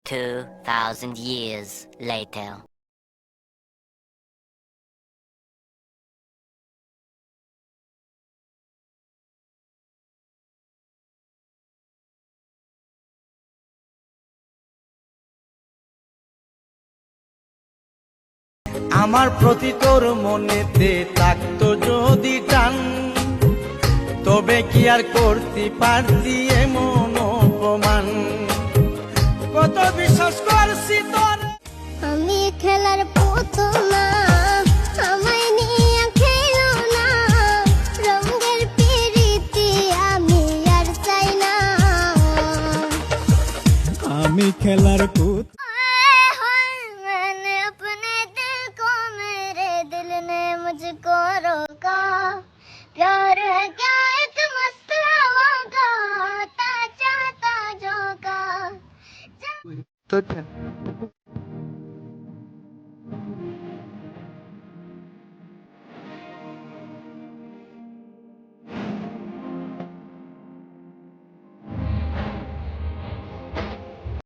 2,000 years later. আমার প্রতি তোর মনেতে থাকতো যদি টান, তবে কি আর করতে পারতি এমন অপমান। কত বিশ্বাস করছি তোর, আমি খেলার পুতুল না, আমায় নিয়ে খেলো না, রঙের পিরিতি আমি আর চাই না। আমি খেলার পুতুল। मैंने अपने दिल को मेरे दिल ने मुझको रोका, प्यार है क्या एक मस्त हवा का, आता चाहता झोंका।